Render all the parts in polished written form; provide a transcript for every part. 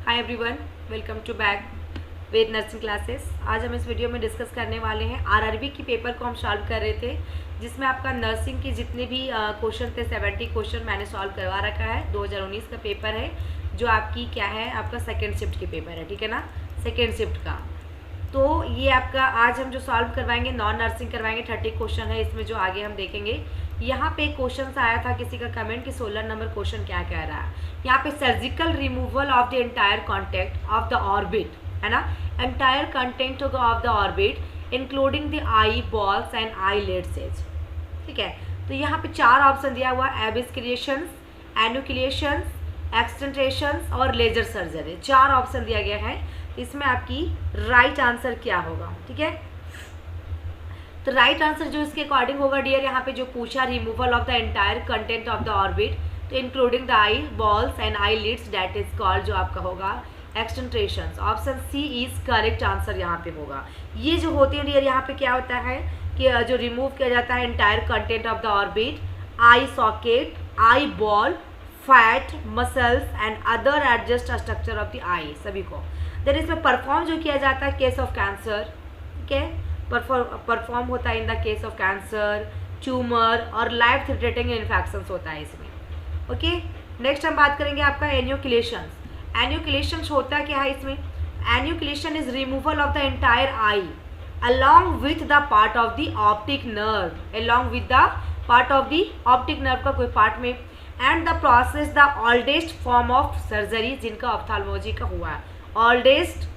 Hi everyone, welcome to back Ved nursing classes. आज हम इस वीडियो में डिस्कस करने वाले हैं आरआरबी की पेपर को हम सॉल्व कर रहे थे, जिसमें आपका नर्सिंग के जितने भी क्वेश्चन थे 70 क्वेश्चन मैंने सॉल्व करवा रखा है। 2019 का पेपर है जो आपकी क्या है, आपका सेकेंड शिफ्ट के पेपर है, ठीक है ना, सेकेंड शिफ्ट का। तो ये आपका आज हम जो सॉल्व करवाएंगे नॉन नर्सिंग करवाएंगे। 30 क्वेश्चन है इसमें जो आगे हम देखेंगे। यहाँ पे क्वेश्चन आया था किसी का कमेंट कि 16 नंबर क्वेश्चन क्या कह रहा है। यहाँ पे surgical removal of the entire contact of the orbit है ना, entire content of the orbit including the eye balls and eye lids as, ठीक है। तो यहाँ पे 4 ऑप्शन दिया हुआ, एबिस्क्रिएशंस, एनुक्लिएशंस, एक्सटेंट्रेशंस और लेजर सर्जरी। 4 ऑप्शन दिया गया है। इसमें आपकी राइट आंसर क्या होगा, ठीक है। तो राइट आंसर जो इसके अकॉर्डिंग होगा डियर, यहाँ पे जो पूछा removal of the entire content of the orbit तो including the eye balls and eye lids, that is called जो आपका होगा exenterations. Option C is correct answer यहाँ पे होगा। ये जो होते हैं डियर, यहाँ पे क्या होता है कि जो रिमूव किया जाता है entire content of the orbit, eye socket, eye ball, fat, muscles and other adjust structure of the eye, सभी को। देन इसमें परफॉर्म जो किया जाता है केस ऑफ कैंसर, ठीक है, परफॉर्म होता है in the case of cancer, tumour और लाइफ थ्रेटनिंग इन्फेक्शंस होता है इसमें। ओके, नेक्स्ट हम बात करेंगे आपका एन्यूक्लिएशंस। एन्यूक्लिएशंस होता क्या है इसमें, enucleation is removal of the entire eye along with the part of the optic nerve, along with the part of the optic nerve का कोई पार्ट में, and the process the oldest form of surgery जिनका ophthalmology का हुआ है, oldest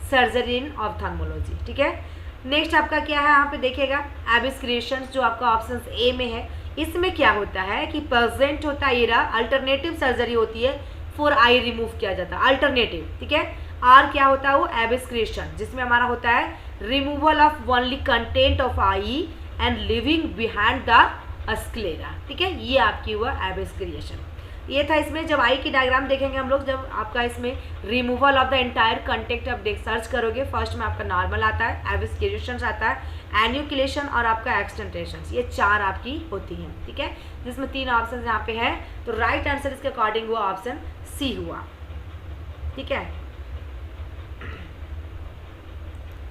surgery in ophthalmology, ठीक है। Next आपका क्या है, यहाँ पे देखिएगा एबिस्क्रिएशंस जो आपका ऑप्शन ए में है। इसमें क्या होता है कि प्रेजेंट होता है, ये अल्टरनेटिव सर्जरी होती है, फॉर आई रिमूव किया जाता है अल्टरनेटिव, ठीक है। आर क्या होता है वो एबिस्क्रिएशन, जिसमें हमारा होता है removal of only content of I and living behind the sclera, ठीक है। ये आपकी हुआ एबिस्क्रिएशन। ये था इसमें। जब आई की डायग्राम देखेंगे हम लोग, जब आपका इसमें removal of the entire content आप सर्च करोगे, फर्स्ट में आपका नॉर्मल आता है, एबिस्क्रिएशन आता है, एन्यूक्लिएशन और आपका एक्सटेंट्रेशन, ये 4 आपकी होती हैं, ठीक है, जिसमें 3 ऑप्शन यहाँ पे है। तो राइट आंसर इसके अकॉर्डिंग हुआ ऑप्शन सी हुआ, ठीक है।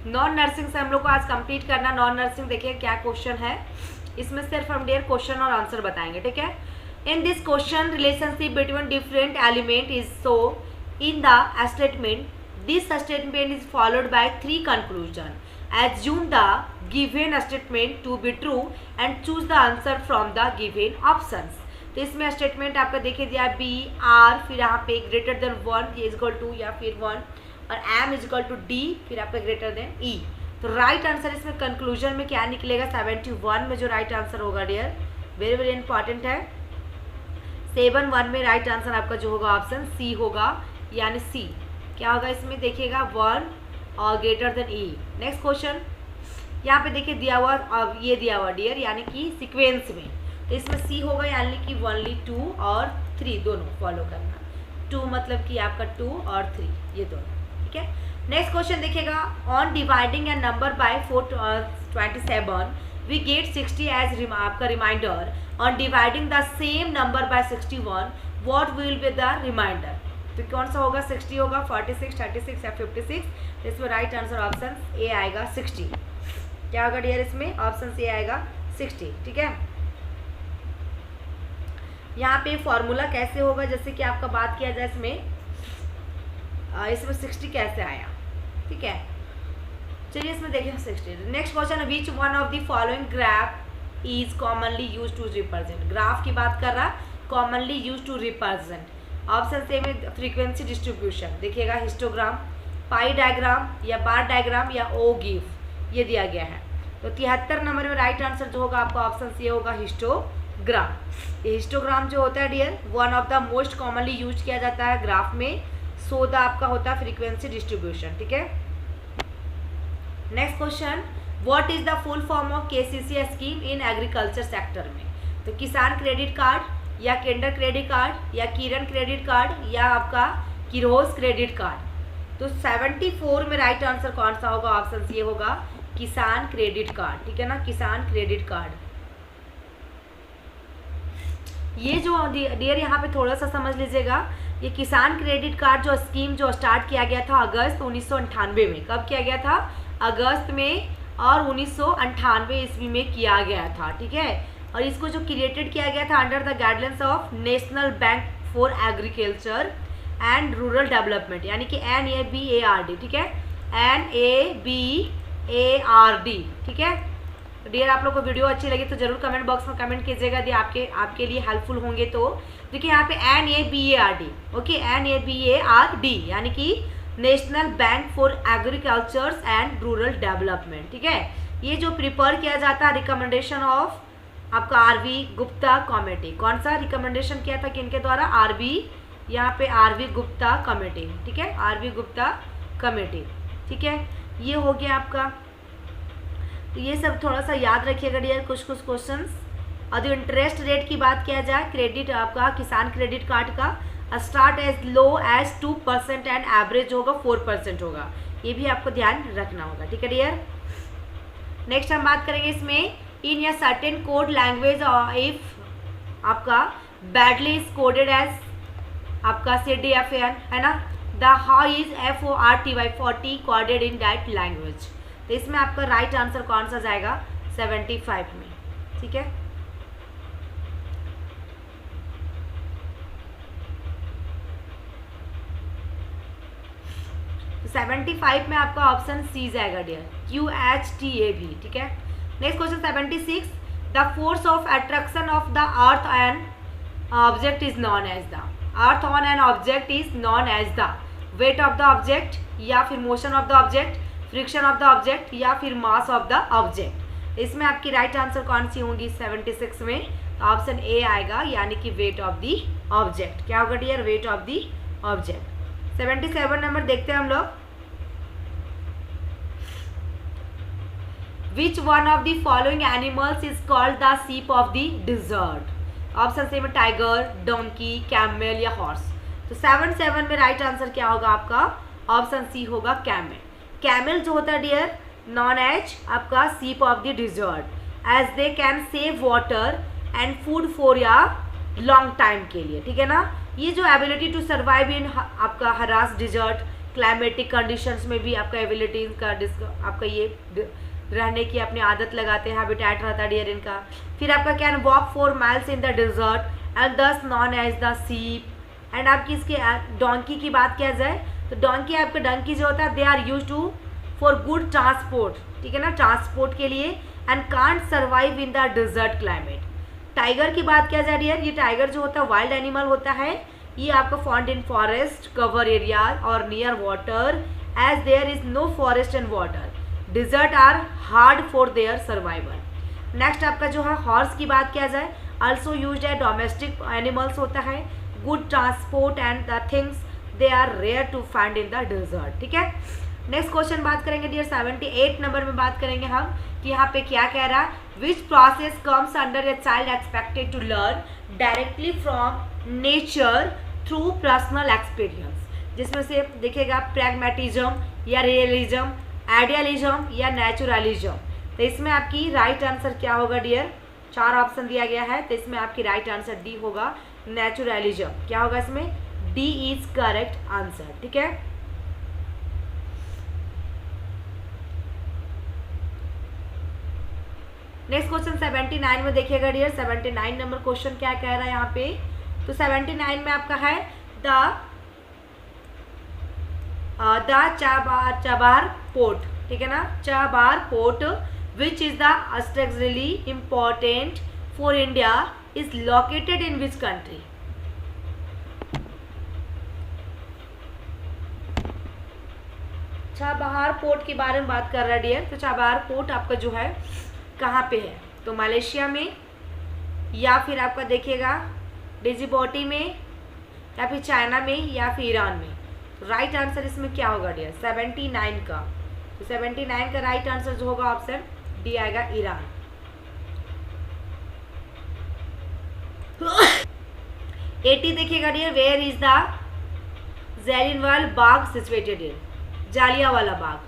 नॉन नर्सिंग से हम लोग को आज कंप्लीट करना। नॉन नर्सिंग देखिए क्या क्वेश्चन है, इसमें सिर्फ हम डियर क्वेश्चन और आंसर बताएंगे, ठीक है। In this question, relationship between different element is so in the statement. This statement is followed by 3 conclusion. Assume the given statement to be true and choose the answer from the given options. तो इसमें statement आपका देखिए दिया B are, फिर यहाँ पे greater than 1 is equal to या फिर 1, और M is equal to D, फिर आपका ग्रेटर देन ई। तो राइट आंसर इसमें कंक्लूजन में क्या निकलेगा, 71 में जो राइट आंसर होगा डियर, वेरी वेरी इंपॉर्टेंट है। 71 में राइट आंसर आपका जो होगा ऑप्शन सी होगा, यानी सी क्या होगा इसमें देखिएगा 1 और ग्रेटर देन ई। नेक्स्ट क्वेश्चन यहाँ पे देखिए दिया हुआ, अब ये दिया हुआ डियर यानी कि सीक्वेंस में, तो इसमें सी होगा यानी कि ओनली 2 और 3 दोनों फॉलो करना। 2 मतलब कि आपका 2 और 3 ये दोनों, ठीक है। नेक्स्ट क्वेश्चन देखिएगा, on dividing a number by 427 we get 60 as आपका reminder. On dividing the same number by 61, what will be the remainder? तो कौन सा होगा, 60 होगा, 46, 36 या 56। तो इसमें राइट आंसर ऑप्शन ए आएगा 60। क्या होगा डियर इसमें, ऑप्शन ए आएगा 60, ठीक है। यहाँ पे फॉर्मूला कैसे होगा, जैसे कि आपका बात किया जाए इसमें 60 कैसे आया, ठीक है। चलिए इसमें देखिए 60। Next question, which one of the following graph is commonly use to represent. Graph की बात कर रहा, commonly use to represent. Option से में फ्रीक्वेंसी डिस्ट्रीब्यूशन देखिएगा, हिस्टोग्राम, पाई डायग्राम या बार डायग्राम या ओ गिफ, ये दिया गया है। तो 73 नंबर में राइट आंसर जो होगा आपका ऑप्शन सी होगा हिस्टोग्राम। ये हिस्टोग्राम जो होता है dear, one of the most commonly use किया जाता है ग्राफ में, सो द आपका होता है फ्रीक्वेंसी डिस्ट्रीब्यूशन, ठीक है। Next question, what is the full form of KCC scheme in agriculture sector में। तो किसान क्रेडिट कार्ड या केंडर क्रेडिट कार्ड या किरण क्रेडिट कार्ड या आपका किरोस क्रेडिट कार्ड। तो 74 में राइट आंसर कौन सा होगा, ऑप्शन ये होगा किसान क्रेडिट कार्ड, ठीक है ना, किसान क्रेडिट कार्ड। ये जो डियर यहाँ पे थोड़ा सा समझ लीजिएगा, ये किसान क्रेडिट कार्ड जो स्कीम जो स्टार्ट किया गया था अगस्त 1998 में। कब किया गया था? अगस्त में, और 1998 ईस्वी में किया गया था, ठीक है। और इसको जो क्रिएटेड किया गया था under the guidelines of national bank for agriculture and rural development, यानी कि NABARD, ठीक है, NABARD, ठीक है। तो डियर आप लोग को वीडियो अच्छी लगी तो जरूर कमेंट बॉक्स में कमेंट कीजिएगा, यदि आपके लिए हेल्पफुल होंगे तो। देखिए यहाँ पे NABARD, ओके, NABARD यानी कि national bank for agriculture and rural development, ठीक है। ये जो प्रिपेयर किया जाता है रिकमेंडेशन ऑफ आपका RV गुप्ता कमेटी। कौन सा रिकमेंडेशन किया था किनके द्वारा? यहाँ पे RV गुप्ता कमेटी, ठीक है, RV गुप्ता कमेटी, ठीक है। ये हो गया आपका। तो ये सब थोड़ा सा याद रखिएगा डियर, कुछ क्वेश्चंस। और जो इंटरेस्ट रेट की बात किया जाए, क्रेडिट आपका किसान क्रेडिट कार्ड का start as low as 2% and average होगा 4% होगा। ये भी आपको ध्यान रखना होगा, ठीक है डियर। नेक्स्ट हम बात करेंगे इसमें, इन या सर्टेन कोड लैंग्वेज इफ आपका बैडली इज कोडेड एज आपका CDFN, है ना, the how is FORTY 40 coded in that language. तो इसमें आपका राइट आंसर कौन सा जाएगा? 75 में, ठीक है। तो 75 में आपका ऑप्शन सी जाएगा डियर, QHTAB, ठीक है। Next question 76, the force of attraction of the earth and object is known as the, earth on an object is known as the weight of the object, या फिर motion of the object, friction of the object, या फिर mass of the object. इसमें आपकी right answer कौन सी होंगी 76 में? तो ऑप्शन ए आएगा, यानी कि वेट ऑफ द ऑब्जेक्ट। क्या होगा dear? Weight of the object. 77 number देखते हैं हम लोग। Which one of the following animals is called the sheep of the desert? Option C में टाइगर, डोंकी, कैमल या हॉर्स। तो 77 में राइट आंसर क्या होगा आपका? ऑप्शन सी होगा कैमल। कैमल जो होता है डियर, नॉन एज आपका sheep of the desert, as they can save water and food for या लॉन्ग टाइम के लिए, ठीक है ना। ये जो एबिलिटी टू सर्वाइव इन आपका हरास डिजर्ट क्लाइमेटिक कंडीशंस में भी आपका एबिलिटी का आपका ये रहने की अपनी आदत लगाते हैं, हैबिटेट रहता है डियर इनका। फिर आपका can walk 4 miles in the dessert and दस non as the ship. And आपकी इसके डोंकी की बात किया जाए तो डोंकी आपका डंकी जो होता है, they are use to for good transport, ठीक है ना, ट्रांसपोर्ट के लिए, and can't survive in the desert climate. Tiger की बात किया जाए डियर, ये टाइगर जो होता है वाइल्ड एनिमल होता है, ये आपका found in forest cover area और near water, as there is no forest and water. Desert are hard for their survival. Next आपका जो है हॉर्स की बात किया जाए, ऑल्सो यूज है डोमेस्टिक एनिमल्स होता है, good transport and the things they are rare to find in the desert, ठीक है। नेक्स्ट क्वेश्चन बात करेंगे डियर 78 नंबर में बात करेंगे हम कि यहाँ पे क्या कह रहा है, which process comes under a child expected to learn directly from nature through personal experience. जिसमें से देखिएगा प्रैग्मेटिज्म या रियलिज्म, आइडियलिज्म या नेचुरलिज्म। तो इसमें आपकी राइट आंसर क्या होगा डियर? 4 ऑप्शन दिया गया है, तो इसमें आपकी राइट आंसर डी होगा, नेचुरलिज्म। क्या होगा इसमें? डी इज करेक्ट आंसर, ठीक है। नेक्स्ट क्वेश्चन 79 में देखिएगा डियर, 79 नंबर क्वेश्चन क्या कह रहा है यहाँ पे? तो 79 में आपका है द चाबार पोर्ट, ठीक है ना, Chabahar port which is the strategically important for India is located in which country? Chabahar port के बारे में बात कर रहा है डियर। तो चाबहार पोर्ट आपका जो है कहाँ पे है? तो मलेशिया में, या फिर आपका देखिएगा डिजिबोटी में, या फिर चाइना में, या फिर ईरान में। राइट आंसर इसमें क्या होगा डियर? 79 का। तो 79 का राइट आंसर जो होगा ऑप्शन डी आएगा, ईरान। 80 देखिएगा dear, where is the Jallianwala Bagh situated in? Jallianwala Bagh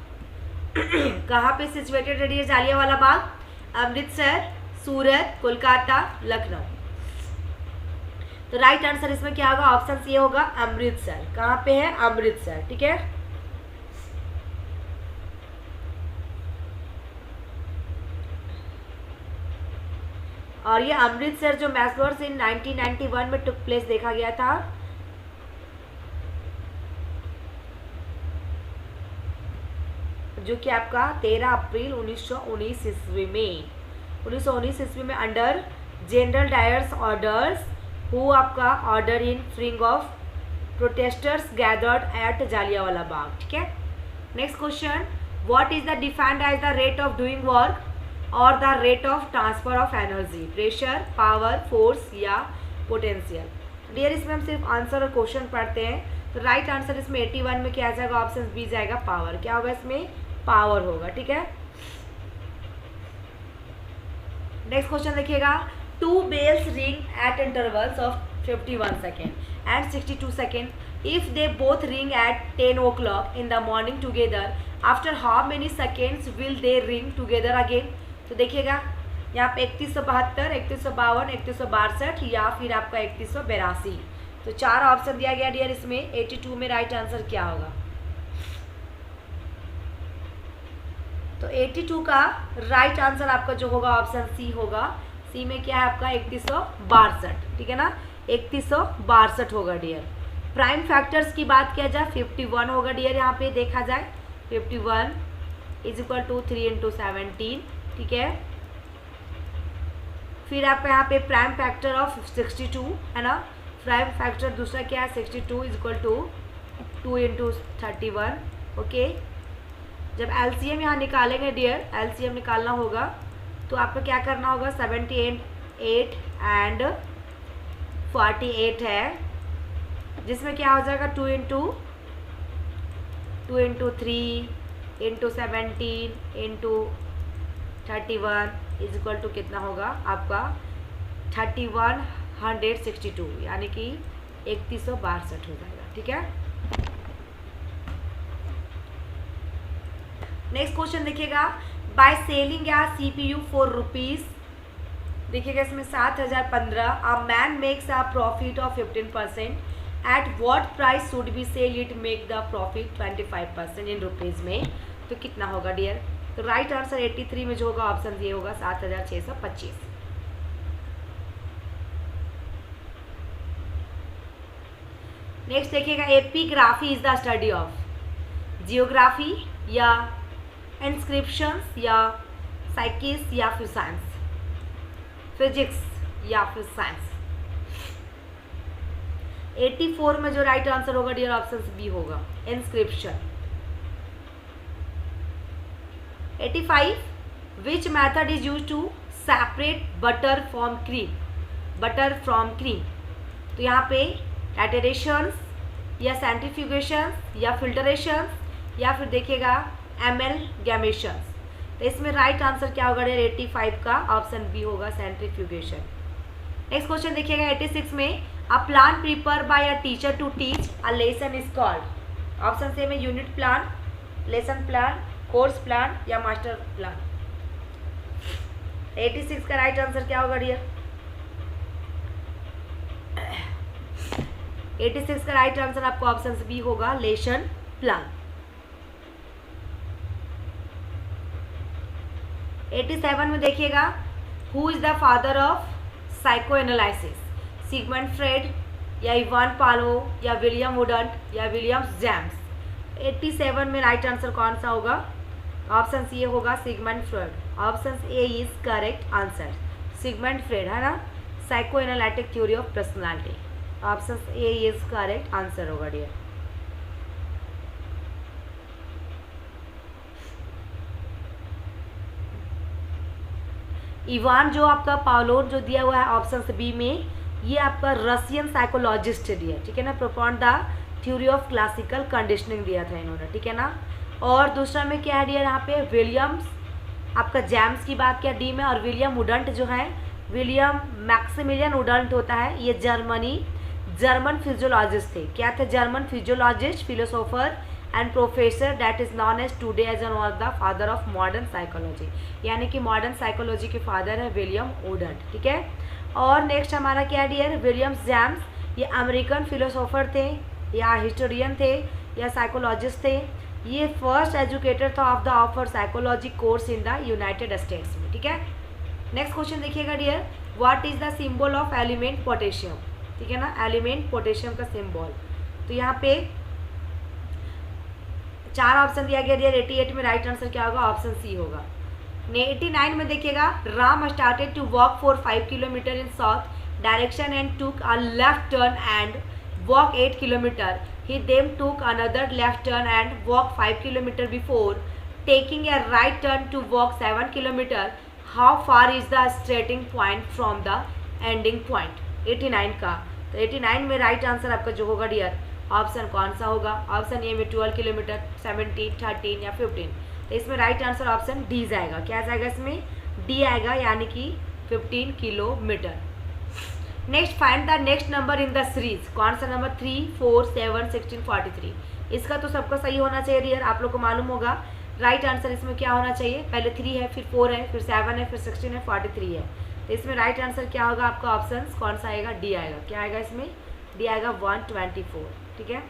कहाँ पे सिचुएटेड है डियर? जालियांवाला बाग अमृतसर, सूरत, कोलकाता, लखनऊ। तो राइट आंसर इसमें क्या होगा, ऑप्शन ये होगा अमृतसर। कहाँ पे है, अमृतसर, ठीक है। और ये अमृतसर जो मैसवर्स इन 1991 में टुक प्लेस देखा गया था। जो कि आपका 13 अप्रैल 1919 ईस्वी में 1919 ईस्वी में under General Dyer's orders who आपका order in firing of protesters gathered at Jallianwala Bagh, ठीक है। Next question, what is the defined as the rate of doing work और the rate of transfer of energy, pressure, power, force या potential. Dear इसमें हम सिर्फ answer और question पढ़ते हैं। तो राइट आंसर इसमें 81 में क्या जाएगा, ऑप्शन बी जाएगा पावर। क्या होगा इसमें, पावर होगा, ठीक है। नेक्स्ट क्वेश्चन देखिएगा, two bells ring at intervals of 51 second and 62 second if they both ring at 10 o'clock in the morning together, after how many seconds will they ring together again. तो देखिएगा यहाँ पे 3172, 3152, 3162 या फिर आपका 3182। तो 4 ऑप्शन दिया गया डियर इसमें। 82 में राइट आंसर क्या होगा, तो 82 का राइट आंसर आपका जो होगा ऑप्शन सी होगा। सी में क्या है आपका 3162, ठीक है ना, 3162 होगा डियर। प्राइम फैक्टर्स की बात किया जाए 51 होगा डियर। यहाँ पे देखा जाए 51 इज इक्वल टू 3 × 17, ठीक है। फिर आपका यहाँ पे प्राइम फैक्टर ऑफ 62 है ना। प्राइम फैक्टर दूसरा क्या है 62 इज इक्वल टू 2 × 31, ओके। जब एलसीएम यहाँ निकालेंगे डियर, एलसीएम निकालना होगा तो आपको क्या करना होगा, 78 एंड 48 है, जिसमें क्या हो जाएगा 2 × 3 × 17 × 31 इज इक्वल टू कितना होगा आपका 3162, यानी कि 3162 हो जाएगा, ठीक है। नेक्स्ट क्वेश्चन देखिएगा, बाय सेलिंग या CPU फॉर रुपीज, देखिएगा इसमें 7015, a man makes a profit of 15%, at what price should be sell it make the profit 25% in rupees में। तो कितना होगा डियर, तो राइट आंसर 83 में जो होगा ऑप्शन ये होगा 7625। नेक्स्ट देखिएगा, epigraphy is the study of geography या इंस्क्रिप्शंस या साइकिस या फिर साइंस, फिजिक्स या फिर साइंस। 84 में जो राइट आंसर होगा डियर ऑप्शन बी होगा, inscription. 85, which method is use to separate butter from cream, butter from cream. तो यहाँ पे टाइटरेशंस या सेंट्रीफ्यूगेशंस या फिल्टरेशंस या फिर देखिएगा एमलगैमेशंस। तो इसमें राइट आंसर क्या होगा 85 का ऑप्शन बी होगा, सेंट्रीफ्यूगेशन। नेक्स्ट क्वेश्चन देखिएगा 86 में, a plan prepare by a teacher to teach a lesson is called. Option A में unit plan, lesson plan, course plan या मास्टर प्लान। 86 का राइट आंसर क्या होगा डियर, 86 का राइट आंसर आपको ऑप्शन बी होगा, लेसन प्लान। 87 में देखिएगा, who is the father of psycho analysis, Sigmund Freud या इवान पालो या विलियम वुडंट या विलियम्स जेम्स। 87 में राइट आंसर कौन सा होगा, ऑप्शन सी होगा Sigmund Freud. Option A is correct answer, Sigmund Freud है ना, psychoanalytic theory of personality. Option A is correct answer होगा डियर। इवान जो आपका पावलोव जो दिया हुआ है ऑप्शन बी में, ये आपका रशियन साइकोलॉजिस्ट दिया, ठीक है ना, प्रोपाउंड the theory of classical conditioning दिया था इन्होंने, ठीक है ना। और दूसरा में क्या है डियर, यहाँ पे विलियम्स आपका जैम्स की बात किया डी में, और विलियम वुडंट जो है, विलियम मैक्सिमिलियन वुडंट होता है, ये जर्मन फिजियोलॉजिस्ट थे। क्या थे, German physiologist, philosopher and professor that is known as today as one of the father of modern psychology, यानी कि मॉडर्न साइकोलॉजी के फादर है विलियम वुडंट, ठीक है। और नेक्स्ट हमारा क्या है डियर, विलियम्स जेम्स, ये अमेरिकन फिलोसोफर थे या हिस्टोरियन थे या साइकोलॉजिस्ट थे। ये फर्स्ट एजुकेटर था of the offer psychology course in the United States में, ठीक है। नेक्स्ट क्वेश्चन देखिएगा dear, what is the symbol of element potassium, ठीक है ना, एलिमेंट पोटेशियम का सिंबल। तो यहाँ पे 4 ऑप्शन दिया गया डियर, 88 में राइट आंसर क्या होगा, ऑप्शन सी होगा। 89 में देखिएगा, Ram started to walk for 5 kilometre in south direction and took a left turn and walk 8 kilometre. He then took another left turn and walked 5 kilometer before taking a right turn to walk 7 kilometer. How far is the starting point from the ending point? 89 का, तो 89 में right answer आपका जो होगा dear, option कौन सा होगा, option A में 12 किलोमीटर, 17, 13 या 15। तो इसमें राइट आंसर ऑप्शन डी जाएगा। क्या जाएगा इसमें, डी आएगा, यानी कि 15 kilometre. Next find the next number in the series, कौन सा नंबर, 3, 4, 7, 16, 43। इसका तो सबका सही होना चाहिए डियर, आप लोग को मालूम होगा। राइट आंसर इसमें क्या होना चाहिए, पहले 3 है, फिर 4 है, फिर 7 है, फिर 16 है, 43 है। तो इसमें राइट आंसर क्या होगा आपका, ऑप्शन कौन सा आएगा, डी आएगा। क्या आएगा इसमें, डी आएगा 124, ठीक है।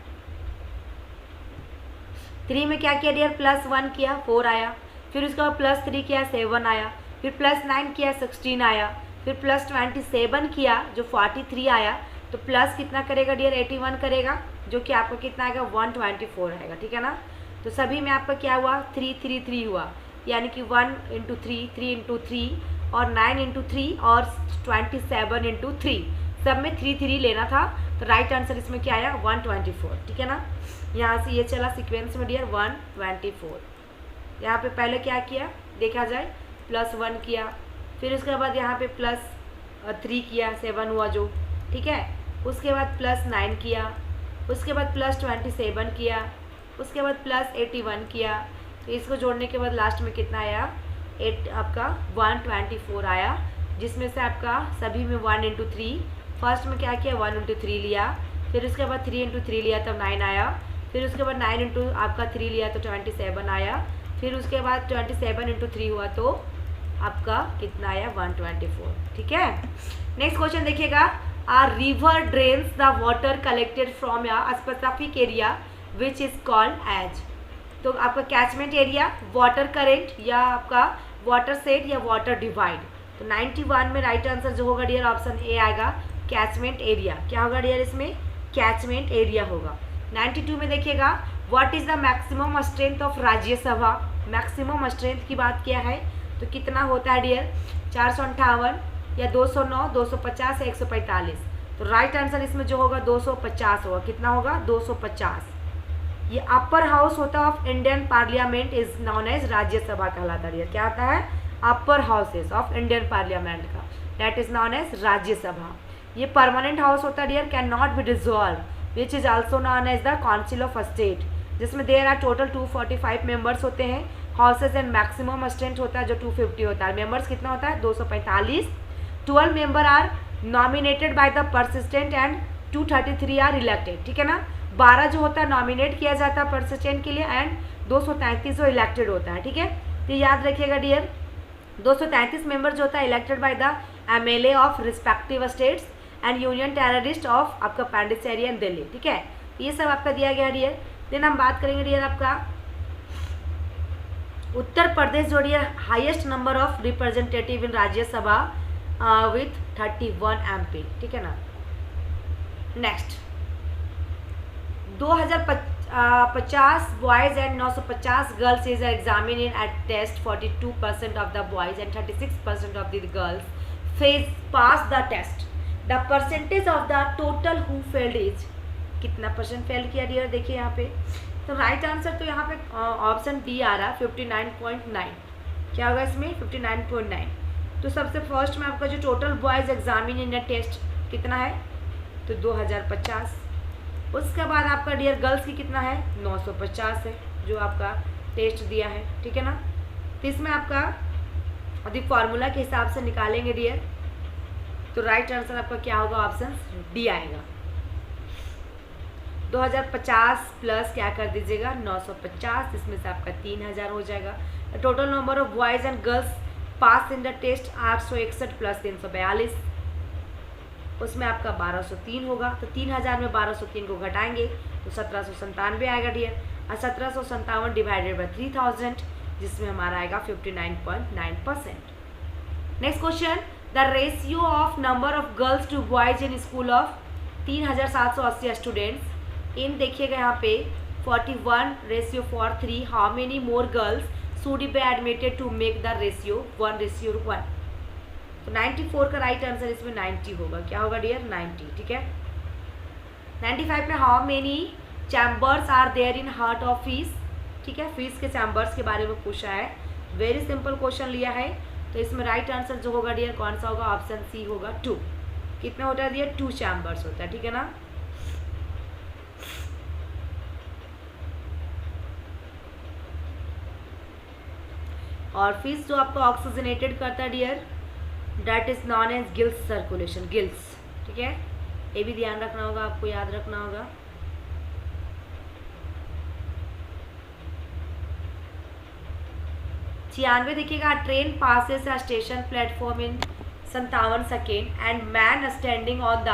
3 में क्या किया डियर, +1 किया 4 आया, फिर उसके बाद +3 किया 7 आया, फिर +9 किया 16 आया, फिर +27 किया जो 43 आया। तो प्लस कितना करेगा डियर, 81 करेगा, जो कि आपका कितना आएगा, 124 आएगा, ठीक है ना। तो सभी में आपका क्या हुआ, 3, 3, 3 हुआ, यानी कि 1 × 3, 3 × 3 और 9 × 3 और 27 × 3, सब में 3, 3 लेना था। तो राइट आंसर इसमें क्या आया, 124, ठीक है ना। यहाँ से ये चला सीक्वेंस में डियर 124। यहाँ पे पहले क्या किया देखा जाए, +1 किया, फिर उसके बाद यहाँ पे +3 किया, 7 हुआ जो, ठीक है। उसके बाद +9 किया, उसके बाद +27 किया, उसके बाद +81 किया। तो इसको जोड़ने के बाद लास्ट में कितना आया, 8 आपका 124 आया, जिसमें से आपका सभी में 1 × 3, फर्स्ट में क्या किया 1 × 3 लिया, फिर उसके बाद 3 × 3 लिया तब 9 आया, फिर उसके बाद 9 × आपका 3 लिया तो 27 आया, फिर उसके बाद 27 × 3 हुआ तो आपका कितना आया 124, ठीक है। नेक्स्ट क्वेश्चन देखिएगा, a river drains the water collected from a specific area which is called as. तो आपका कैचमेंट एरिया, वाटर करेंट या आपका वाटर सेट या वाटर डिवाइड। तो 91 में राइट आंसर जो होगा डियर ऑप्शन ए आएगा, कैचमेंट एरिया। क्या होगा डियर इसमें, कैचमेंट एरिया होगा। 92 में देखिएगा, what is the maximum strength of Rajya Sabha. Maximum strength की बात किया है तो कितना होता है डियर, 458 या 209, 250 या 145। तो राइट आंसर इसमें जो होगा 250 होगा। कितना होगा, 250। ये अपर हाउस होता है of Indian parliament is known as Rajya Sabha कहलाता है डियर। क्या होता है, upper houses of Indian parliament का, that is known as Rajya Sabha. ये परमानेंट हाउस होता है dear, can not be dissolve which is also known as the council of state, जिसमें देर आर टोटल 245 मेंबर्स होते हैं। हाउसेज एंड मैक्सिमम स्ट्रेंथ होता है जो 250 होता है। मेंबर्स कितना होता है 245। 12 member are nominated by the persistent and 233 are elected, ठीक है ना। 12 जो होता है नॉमिनेट किया जाता है परसिस्टेंट के लिए एंड 233 जो इलेक्टेड होता है, ठीक है। तो याद रखिएगा डियर, 233 मेंबर जो होता है elected by the MLA of respective states and union terrorist of आपका पांडिचेरी एंड दिल्ली, ठीक है। ये सब आपका दिया गया डियर। देन हम बात करेंगे डियर आपका उत्तर प्रदेश जो dear highest number of representative in Rajya Sabha with 31 MP, ठीक है ना। Next 2050 boys and 950 girls is examine in at test. 42% of the boys and 36% of the girls phase pass the test. The percentage of the total who failed is, कितना percent fail किया dear, देखिए यहाँ पे। तो right answer तो यहाँ पे option D आ रहा है 59.9। क्या होगा इसमें 59.9। तो सबसे फर्स्ट में आपका जो total boys examine in a test कितना है तो 2050। उसके बाद आपका डियर गर्ल्स की कितना है 950 है जो आपका टेस्ट दिया है, ठीक है ना। तो इसमें आपका अभी फॉर्मूला के हिसाब से निकालेंगे डियर, तो राइट आंसर आपका क्या होगा ऑप्शन डी आएगा। 2050 प्लस क्या कर दीजिएगा 950, इसमें से आपका 3000 हो जाएगा। Total number of boys and girls pass in the test 861 plus 342। उसमें आपका 1203 होगा। तो 3000 में 1203 को घटाएंगे तो 1797 आएगा डियर, और 1797 डिवाइडेड बाई 3000 जिसमें हमारा आएगा 59.9%। Next question, the ratio of number of girls to boys in school of 3780 students in, देखिएगा यहाँ पे 41:3, how many more girls should be admitted to make the ratio 1:1। तो 94 का राइट आंसर इसमें 90 होगा। क्या होगा डियर? 90। ठीक है। 95 में how many chambers are there in heart of fish. ठीक है, फिश के चैम्बर्स के बारे में पूछा है, वेरी सिंपल क्वेश्चन लिया है। तो इसमें राइट आंसर जो होगा डियर कौन सा होगा? ऑप्शन सी होगा 2। कितना होता है डियर? 2 चैम्बर्स होता है। ठीक है ना। और फिश जो आपको ऑक्सीजनेटेड करता है dear, that is known as gills circulation, gills. ठीक है, ये भी ध्यान रखना होगा, आपको याद रखना होगा। छियानवे देखिएगा, train passes a station platform in 57 second and man standing on the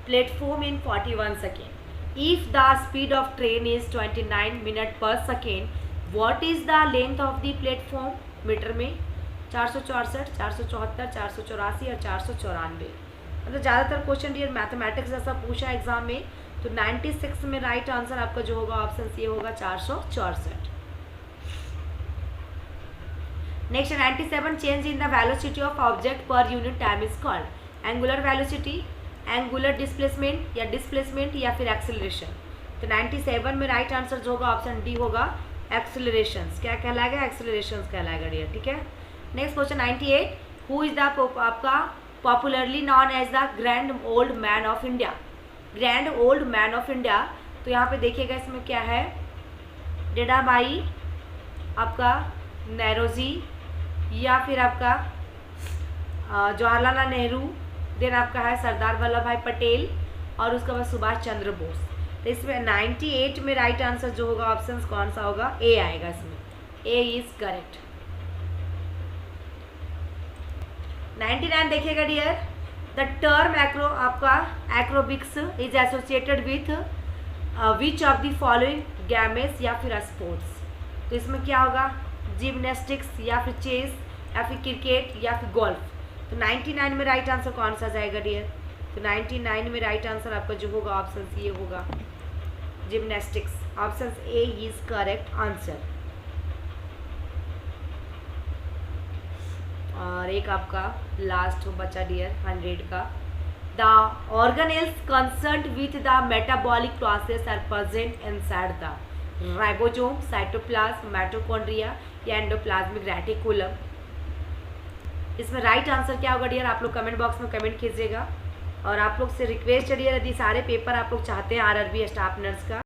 platform in 41 second. If the speed of train is 29 minute per second, what is the length of the platform? Metre में 464, 474, 484 और 494। मतलब ज़्यादातर question dear mathematics जैसा पूछा है exam में। तो 96 में राइट आंसर आपका जो होगा ऑप्शन सी होगा 464। Next 97, change in the velocity of object per unit time is called angular velocity, angular displacement या डिस्प्लेसमेंट या फिर एक्सेलरेशन। तो 97 में राइट आंसर जो होगा ऑप्शन डी होगा एक्सेलरेशंस। क्या कहलाएगा? एक्सेलरेशंस कहलाएगा डियर। ठीक है। Next question 98, who is the आपका popularly known as the grand old man of India. Grand old man of India, तो यहाँ पे देखिएगा इसमें क्या है? डेडाबाई, आपका नेरोजी, या फिर आपका जवाहरलाल नेहरू, देन आपका है सरदार वल्लभ भाई पटेल, और उसके बाद सुभाष चंद्र बोस। तो इसमें 98 में राइट आंसर जो होगा ऑप्शन कौन सा होगा? ए आएगा इसमें, ए इज करेक्ट। 99 देखिएगा डियर, द टर्म एक्रो आपका acrobatics is associated with which of the following games या फिर स्पोर्ट्स। तो इसमें क्या होगा? जिम्नास्टिक्स या फिर चेस या फिर क्रिकेट या फिर गोल्फ। तो 99 में राइट आंसर कौन सा जाएगा डियर? तो 99 में राइट आंसर आपका जो होगा ऑप्शन सी होगा gymnastics. Option A is correct answer. और एक आपका लास्ट बचा डियर 100 का, the organelles concerned with the metabolic process are present inside the ribosome, cytoplasm, mitochondria या एंडोप्लाज्मिक रेटिकुलम। इसमें राइट आंसर क्या होगा डियर? आप लोग कमेंट बॉक्स में कमेंट कीजिएगा। और आप लोग से रिक्वेस्ट है डियर, यदि सारे पेपर आप लोग चाहते हैं आरआरबी स्टाफ नर्स का,